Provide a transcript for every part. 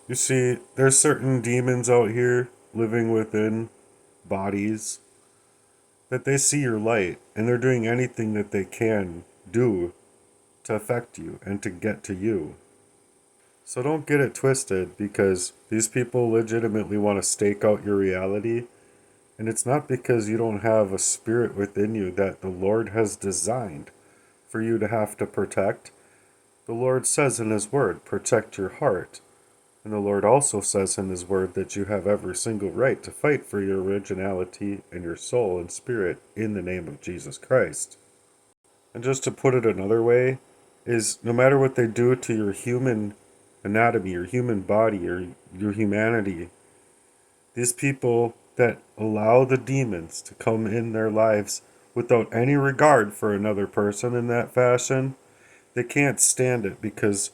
You see, there's certain demons out here living within bodies that they see your light and they're doing anything that they can do to affect you and to get to you. So don't get it twisted because these people legitimately want to stake out your reality. And it's not because you don't have a spirit within you that the Lord has designed for you to have to protect. The Lord says in His Word, protect your heart. And the Lord also says in His Word that you have every single right to fight for your originality and your soul and spirit in the name of Jesus Christ. And just to put it another way, is no matter what they do to your human anatomy, your human body, or your humanity, these people that allow the demons to come in their lives without any regard for another person in that fashion, they can't stand it because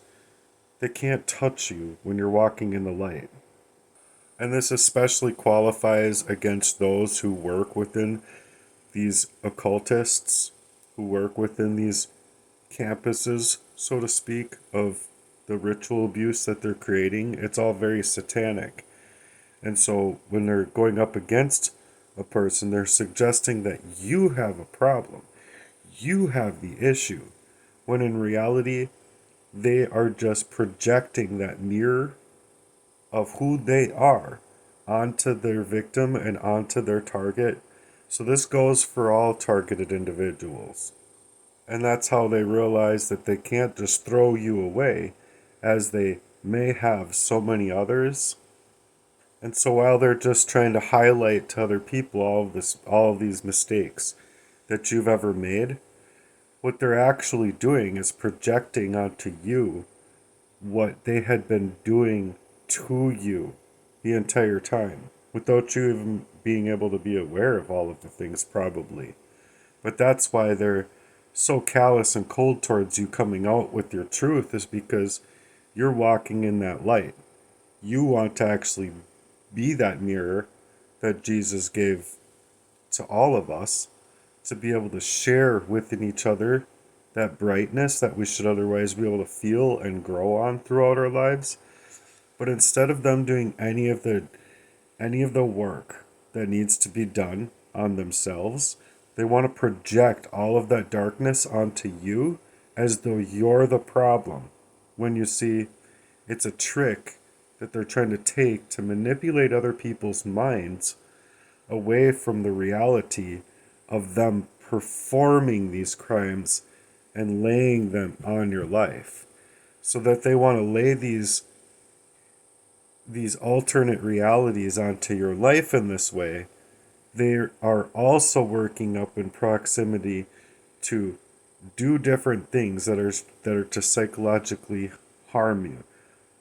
they can't touch you when you're walking in the light. And this especially qualifies against those who work within these occultists, who work within these campuses, so to speak, of the ritual abuse that they're creating. It's all very satanic. And so when they're going up against a person, they're suggesting that you have a problem. You have the issue. When in reality, they are just projecting that mirror of who they are onto their victim and onto their target. So this goes for all targeted individuals. And that's how they realize that they can't just throw you away as they may have so many others. And so while they're just trying to highlight to other people all of these mistakes that you've ever made, what they're actually doing is projecting onto you what they had been doing to you the entire time, without you even being able to be aware of all of the things, probably. But that's why they're so callous and cold towards you coming out with your truth, is because you're walking in that light. You want to actually be that mirror that Jesus gave to all of us, to be able to share within each other that brightness that we should otherwise be able to feel and grow on throughout our lives. But instead of them doing any of the work that needs to be done on themselves, they want to project all of that darkness onto you as though you're the problem. When you see, it's a trick that they're trying to take to manipulate other people's minds away from the reality of them performing these crimes and laying them on your life. So that they want to lay these alternate realities onto your life in this way. They are also working up in proximity to do different things that are to psychologically harm you,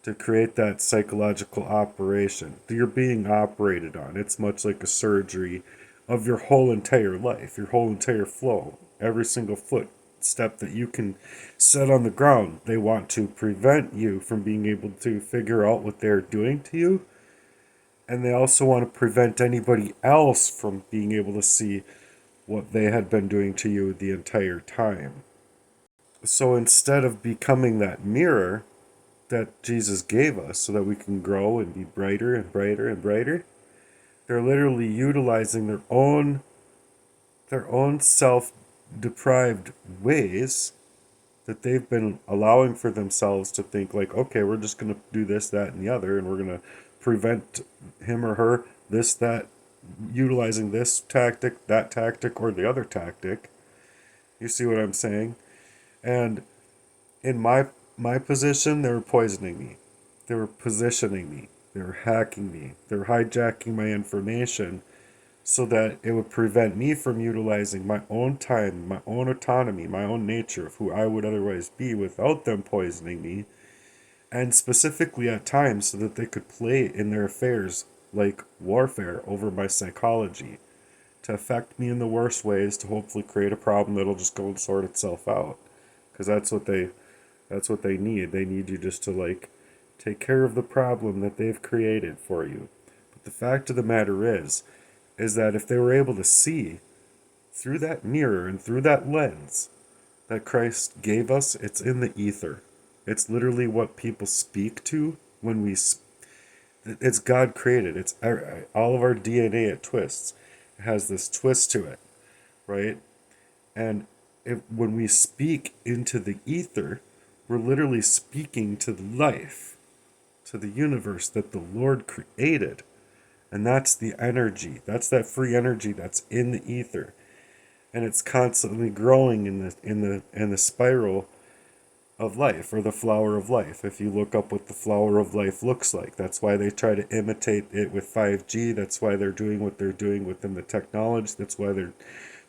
to create that psychological operation. You're being operated on. It's much like a surgery of your whole entire life, your whole entire flow, every single footstep that you can set on the ground. They want to prevent you from being able to figure out what they're doing to you. And they also want to prevent anybody else from being able to see what they had been doing to you the entire time. So instead of becoming that mirror that Jesus gave us so that we can grow and be brighter and brighter and brighter, they're literally utilizing their own self-deprived ways that they've been allowing for themselves to think like, okay, we're just going to do this, that, and the other, and we're going to prevent him or her, this, that, utilizing this tactic, that tactic, or the other tactic. You see what I'm saying? And in my position, they were poisoning me. They were positioning me. They were hacking me. They were hijacking my information so that it would prevent me from utilizing my own time, my own autonomy, my own nature of who I would otherwise be without them poisoning me, and specifically at times so that they could play in their affairs like warfare over my psychology to affect me in the worst ways, to hopefully create a problem that'll just go and sort itself out. Because that's what they need. They need you just to like take care of the problem that they've created for you. But the fact of the matter is that if they were able to see through that mirror and through that lens that Christ gave us, it's in the ether. It's literally what people speak to when It's God created. It's all of our DNA. It twists. It has this twist to it, right? And when we speak into the ether, we're literally speaking to life, to the universe that the Lord created. And that's the energy. That's that free energy that's in the ether. And it's constantly growing in the spiral of life, or the flower of life. If you look up what the flower of life looks like, that's why they try to imitate it with 5G. That's why they're doing what they're doing within the technology. That's why they're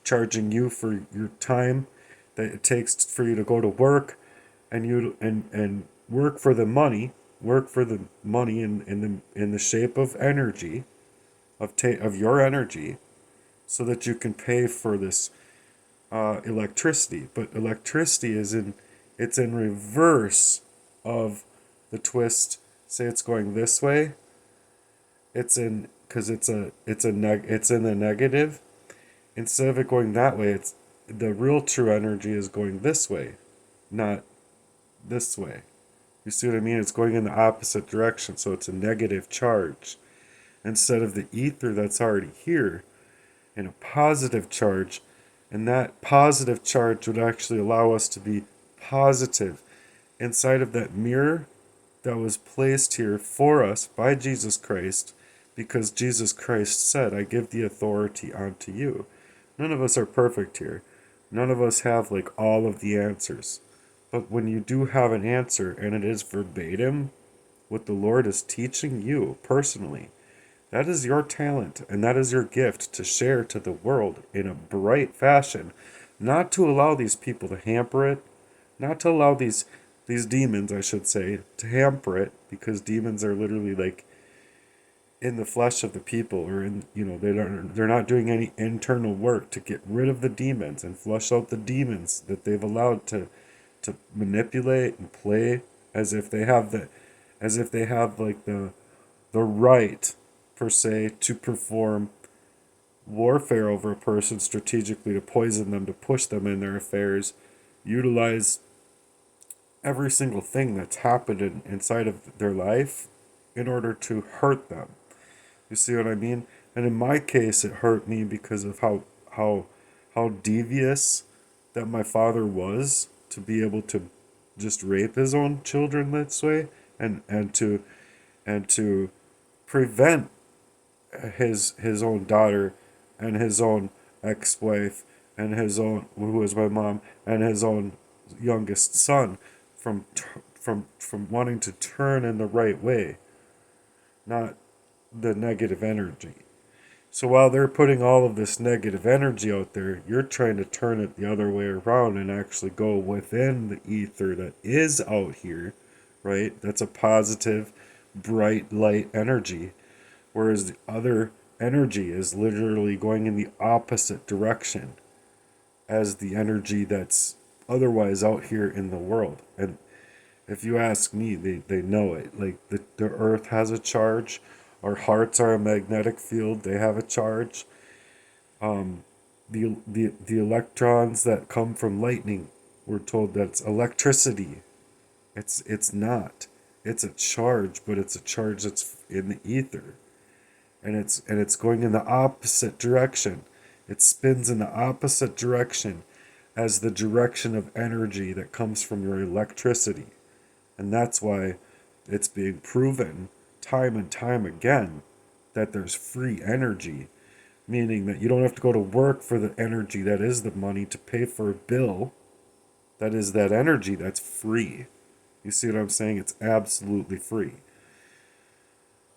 charging you for your time that it takes for you to go to work, and work for the money, in the shape of energy, of your energy, so that you can pay for this electricity. But electricity it's in reverse of the twist. Say it's going this way. It's in because it's in the negative. Instead of it going that way, it's the real true energy is going this way, not this way. You see what I mean? It's going in the opposite direction, so it's a negative charge instead of the ether that's already here in a positive charge. And that positive charge would actually allow us to be positive inside of that mirror that was placed here for us by Jesus Christ, because Jesus Christ said, I give the authority unto you. None of us are perfect here. None of us have like all of the answers. But when you do have an answer and it is verbatim what the Lord is teaching you personally, that is your talent and that is your gift to share to the world in a bright fashion. Not to allow these people to hamper it, not to allow these demons, I should say, to hamper it, because demons are literally like in the flesh of the people, or in, they're not doing any internal work to get rid of the demons and flush out the demons that they've allowed to manipulate and play as if they have like the right, per se, to perform warfare over a person strategically, to poison them, to push them in their affairs, utilize every single thing that's happened inside of their life in order to hurt them. You see what I mean? And in my case, it hurt me because of how how devious that my father was to be able to just rape his own children this way, and to prevent his own daughter and his own ex-wife and his own, who was my mom, and his own youngest son from from wanting to turn in the right way, not the negative energy. So while they're putting all of this negative energy out there, you're trying to turn it the other way around and actually go within the ether that is out here, right? That's a positive, bright light energy. Whereas the other energy is literally going in the opposite direction as the energy that's otherwise out here in the world. And if you ask me, they know it. Like the earth has a charge. Our hearts are a magnetic field. They have a charge. The electrons that come from lightning, we're told that's electricity. It's not. It's a charge, but it's a charge that's in the ether. And it's going in the opposite direction. It spins in the opposite direction as the direction of energy that comes from your electricity. And that's why it's being proven time and time again that there's free energy, meaning that you don't have to go to work for the energy that is the money to pay for a bill. That is that energy that's free. You see what I'm saying? It's absolutely free.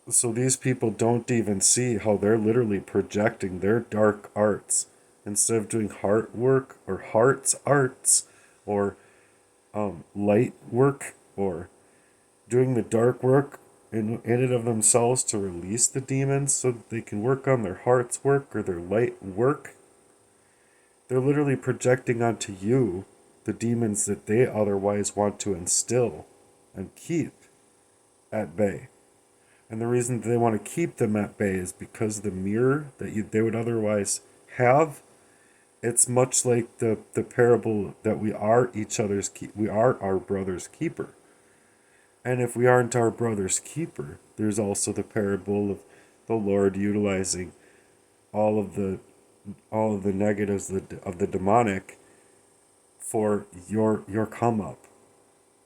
So these people don't even see how they're literally projecting their dark arts instead of doing heart work or hearts arts, or light work, or doing the dark work in and of themselves to release the demons so that they can work on their heart's work or their light work. They're literally projecting onto you the demons that they otherwise want to instill and keep at bay. And the reason they want to keep them at bay is because the mirror that they would otherwise have, it's much like the parable that we are each other's we are our brother's keeper. And if we aren't our brother's keeper, there's also the parable of the Lord utilizing all of the all of the negatives of the demonic for your come up.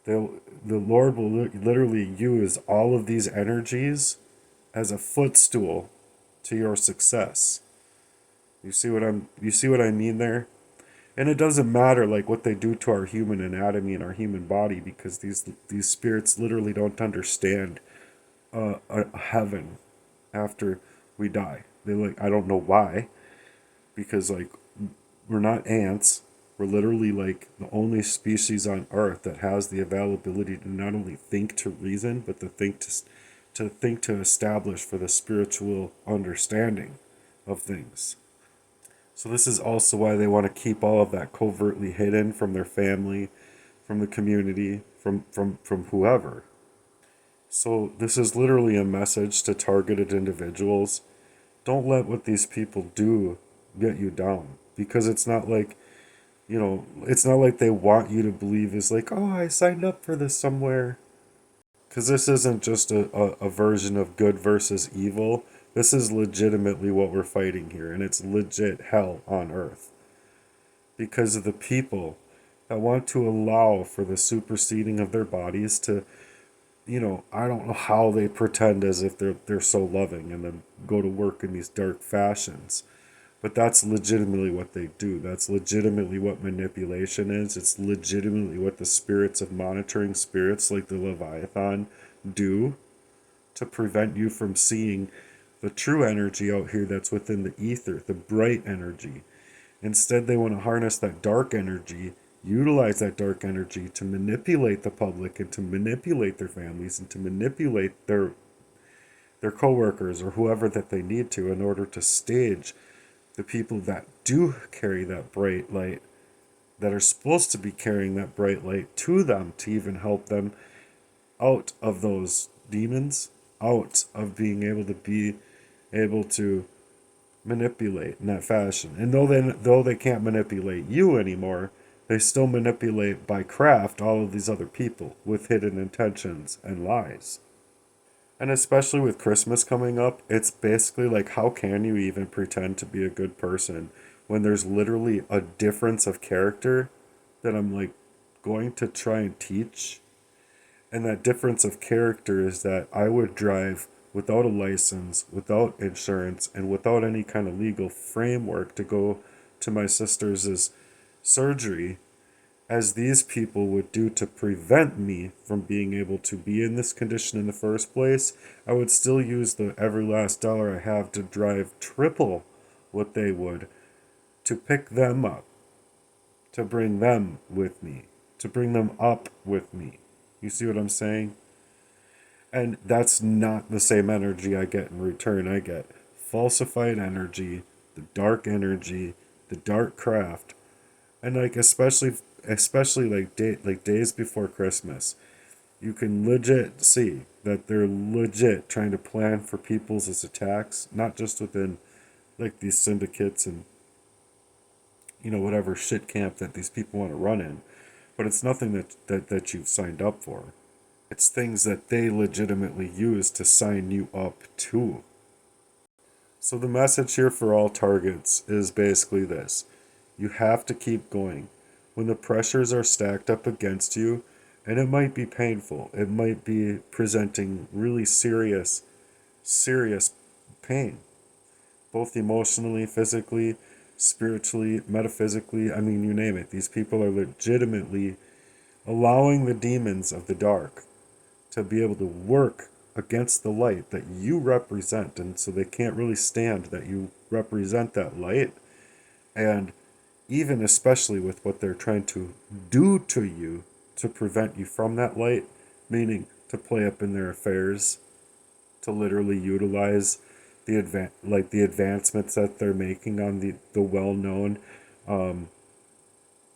The the Lord will literally use all of these energies as a footstool to your success. You see what I mean there? And it doesn't matter like what they do to our human anatomy and our human body, because these spirits literally don't understand a heaven after we die. They like, I don't know why, because like we're not ants. We're literally like the only species on Earth that has the availability to not only think to reason, but to think to establish for the spiritual understanding of things. So this is also why they want to keep all of that covertly hidden from their family, from the community, from whoever. So this is literally a message to targeted individuals. Don't let what these people do get you down, because it's not like, it's not like they want you to believe is like, oh, I signed up for this somewhere. Because this isn't just a version of good versus evil. This is legitimately what we're fighting here, and it's legit hell on earth. Because of the people that want to allow for the superseding of their bodies to, I don't know how they pretend as if they're so loving and then go to work in these dark fashions. But that's legitimately what they do. That's legitimately what manipulation is. It's legitimately what the spirits of monitoring spirits like the Leviathan do to prevent you from seeing the true energy out here that's within the ether, the bright energy. Instead, they want to harness that dark energy, utilize that dark energy to manipulate the public and to manipulate their families and to manipulate their coworkers or whoever that they need to in order to stage the people that do carry that bright light, that are supposed to be carrying that bright light to them to even help them out of those demons, out of being able to manipulate in that fashion. And though they can't manipulate you anymore, they still manipulate by craft all of these other people with hidden intentions and lies. And especially with Christmas coming up, it's basically like, how can you even pretend to be a good person when there's literally a difference of character that I'm like going to try and teach? And that difference of character is that I would drive without a license, without insurance, and without any kind of legal framework to go to my sister's surgery, as these people would do to prevent me from being able to be in this condition in the first place. I would still use the every last dollar I have to drive triple what they would to pick them up, to bring them with me, to bring them up with me. You see what I'm saying? And that's not the same energy I get in return. I get falsified energy, the dark craft, and like especially like days before Christmas, you can legit see that they're legit trying to plan for people's attacks, not just within like these syndicates and whatever shit camp that these people want to run in, but it's nothing that you've signed up for. It's things that they legitimately use to sign you up to. So the message here for all targets is basically this: you have to keep going. When the pressures are stacked up against you, and it might be painful, it might be presenting really serious pain, both emotionally, physically, spiritually, metaphysically, I mean, you name it. These people are legitimately allowing the demons of the dark to be able to work against the light that you represent, and so they can't really stand that you represent that light. And even especially with what they're trying to do to you to prevent you from that light, meaning to play up in their affairs, to literally utilize the advancements that they're making on the well-known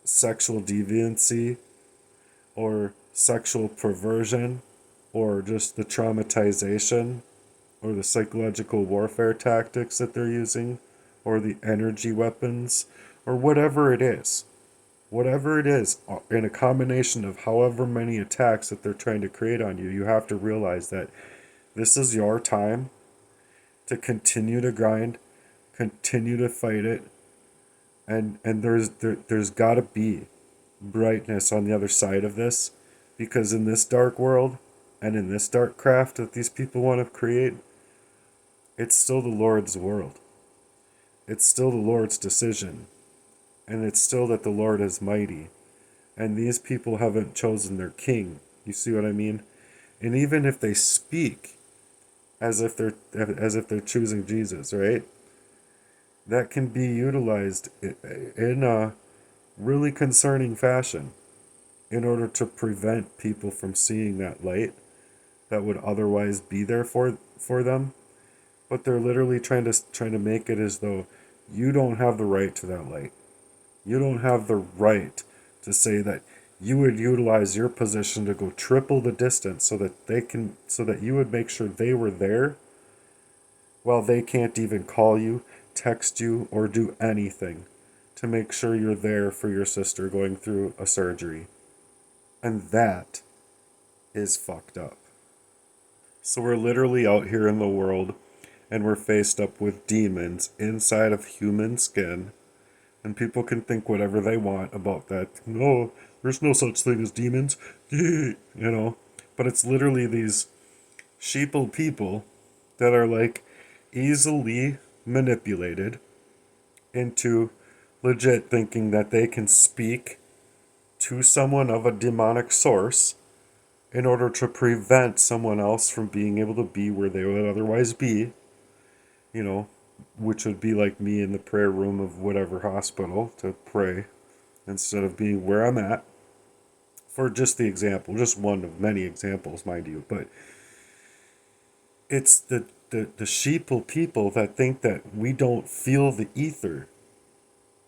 sexual deviancy or sexual perversion, or just the traumatization or the psychological warfare tactics that they're using, or the energy weapons, or whatever it is. whatever it is, in a combination of however many attacks that they're trying to create on you, you have to realize that this is your time to continue to grind, continue to fight it, and there's got to be brightness on the other side of this, because in this dark world and in this dark craft that these people want to create, it's still the Lord's world. It's still the Lord's decision, and it's still that the Lord is mighty, and these people haven't chosen their king. You see what I mean? And even if they speak as if they're choosing Jesus, right? That can be utilized in a really concerning fashion in order to prevent people from seeing that light that would otherwise be there for them. But they're literally trying to make it as though you don't have the right to that light. You don't have the right to say that you would utilize your position to go triple the distance so that you would make sure they were there while they can't even call you, text you, or do anything to make sure you're there for your sister going through a surgery. And that is fucked up. So we're literally out here in the world and we're faced up with demons inside of human skin. And people can think whatever they want about that. No, there's no such thing as demons. You know? But it's literally these sheeple people that are like easily manipulated into legit thinking that they can speak to someone of a demonic source in order to prevent someone else from being able to be where they would otherwise be, you know, which would be like me in the prayer room of whatever hospital to pray instead of being where I'm at. For just the example, just one of many examples, mind you, but it's the sheeple people that think that we don't feel the ether,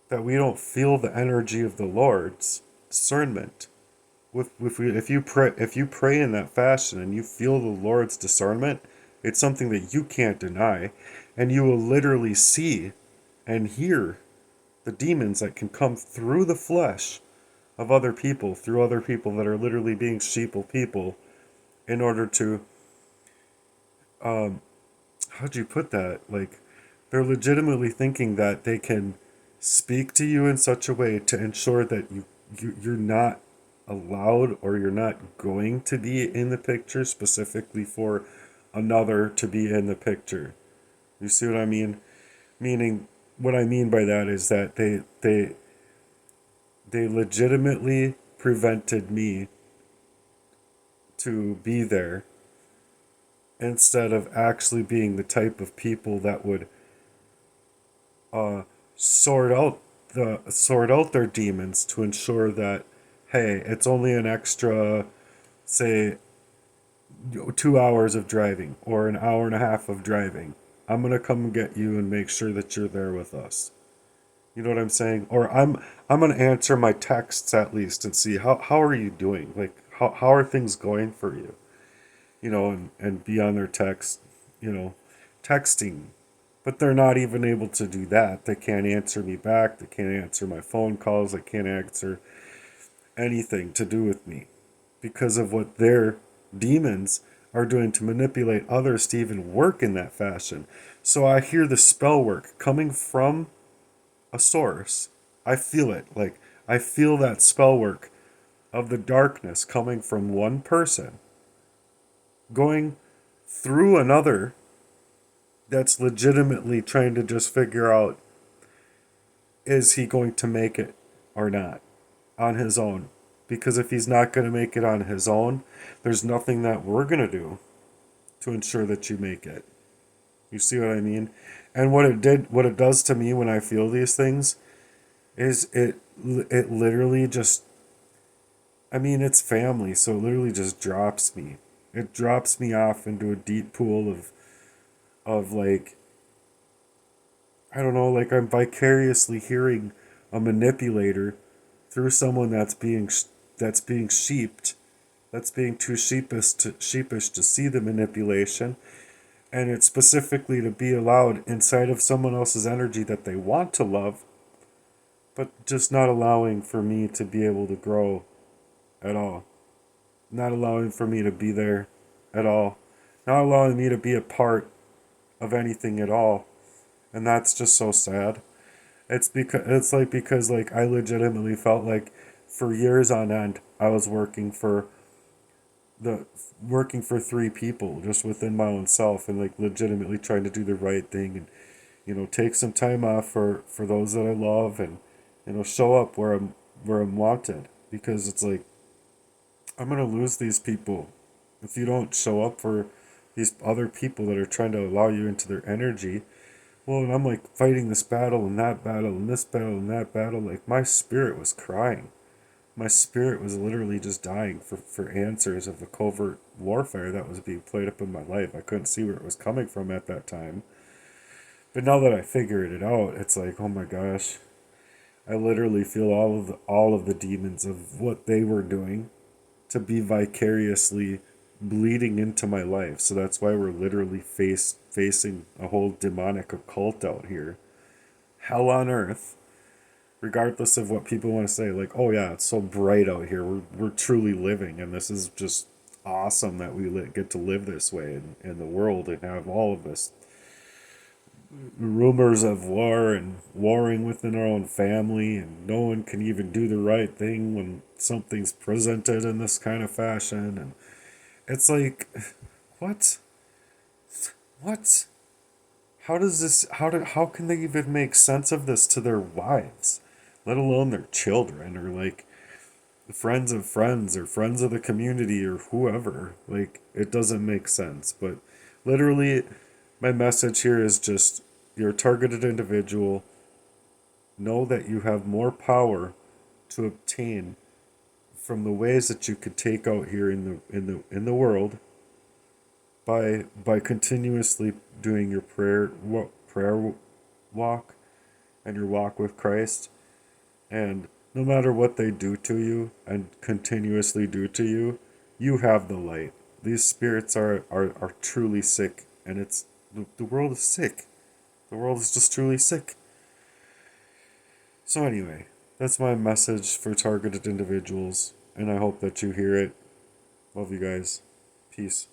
that we don't feel the energy of the Lord's discernment. If you pray in that fashion and you feel the Lord's discernment, it's something that you can't deny, and you will literally see and hear the demons that can come through the flesh of other people, through other people that are literally being sheeple people, in order to, how'd you put that? Like, they're legitimately thinking that they can speak to you in such a way to ensure that you're not allowed, or you're not going to be in the picture specifically for another to be in the picture. You see what I mean? Meaning, what I mean by that is that they legitimately prevented me to be there, instead of actually being the type of people that would sort out their demons to ensure that, hey, it's only an extra, say, 2 hours of driving or an hour and a half of driving. I'm gonna come get you and make sure that you're there with us. You know what I'm saying? Or I'm gonna answer my texts at least and see how are you doing? Like how are things going for you? You know, and be on their text, you know, texting. But they're not even able to do that. They can't answer me back. They can't answer my phone calls. They can't answer anything to do with me because of what their demons are doing to manipulate others to even work in that fashion. So I hear the spell work coming from a source. I feel it. Like, I feel that spell work of the darkness coming from one person, going through another that's legitimately trying to just figure out, is he going to make it or not on his own? Because if he's not going to make it on his own, there's nothing that we're going to do to ensure that you make it. You see what I mean? And what it does to me when I feel these things is it literally just, I mean, it's family, so it literally just drops me. It drops me off into a deep pool of like, I don't know, like I'm vicariously hearing a manipulator through someone that's being sheeped, that's being too sheepish to see the manipulation, and it's specifically to be allowed inside of someone else's energy that they want to love, but just not allowing for me to be able to grow at all. Not allowing for me to be there at all. Not allowing me to be a part of anything at all. And that's just so sad. It's like I legitimately felt like for years on end I was the working for three people just within my own self, and like legitimately trying to do the right thing, and take some time off for those that I love, and show up where I'm wanted, because it's like I'm gonna lose these people if you don't show up for these other people that are trying to allow you into their energy. Well, and I'm like fighting this battle and that battle and this battle and that battle. Like my spirit was crying. My spirit was literally just dying for answers of the covert warfare that was being played up in my life. I couldn't see where it was coming from at that time. But now that I figured it out, it's like, oh my gosh, I literally feel all of the demons of what they were doing to be vicariously bleeding into my life. So that's why we're literally facing a whole demonic occult out here. Hell on earth, regardless of what people want to say. Like, oh yeah, it's so bright out here. We're truly living, and this is just awesome that get to live this way in the world and have all of this rumors of war and warring within our own family, and no one can even do the right thing when something's presented in this kind of fashion. And it's like, what? What? How can they even make sense of this to their wives, let alone their children, or like friends of friends, or friends of the community, or whoever? Like, it doesn't make sense. But literally, my message here is just, you're a targeted individual. Know that you have more power to obtain from the ways that you could take out here in the world by continuously doing your prayer walk and your walk with Christ. And no matter what they do to you and continuously do to you, you have the light. These spirits are truly sick, and the world is sick. The world is just truly sick. So anyway, that's my message for targeted individuals, and I hope that you hear it. Love you guys. Peace.